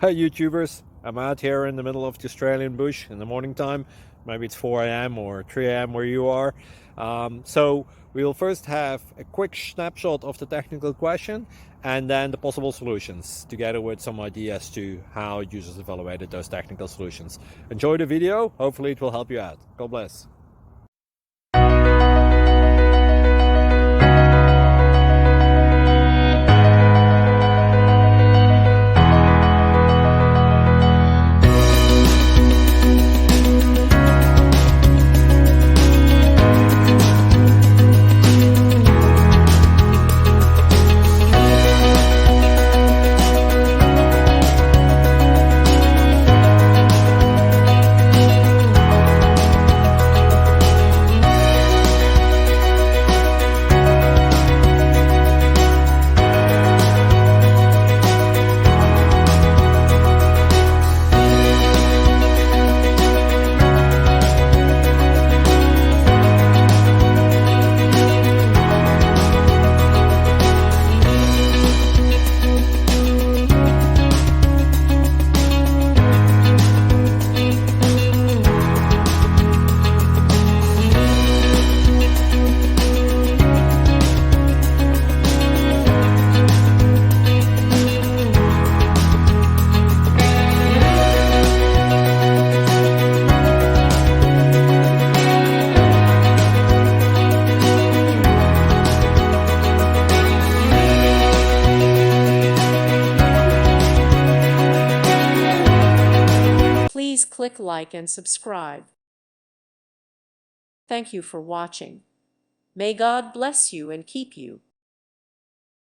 Hey YouTubers, I'm out here in the middle of the Australian bush in the morning time. Maybe it's 4 a.m. or 3 a.m. where you are. So we'll first have a quick snapshot of the technical question and then the possible solutions, together with some ideas to how users evaluated those technical solutions. Enjoy the video, hopefully it will help you out. God bless. Please click like and subscribe. Thank you for watching. May God bless you and keep you.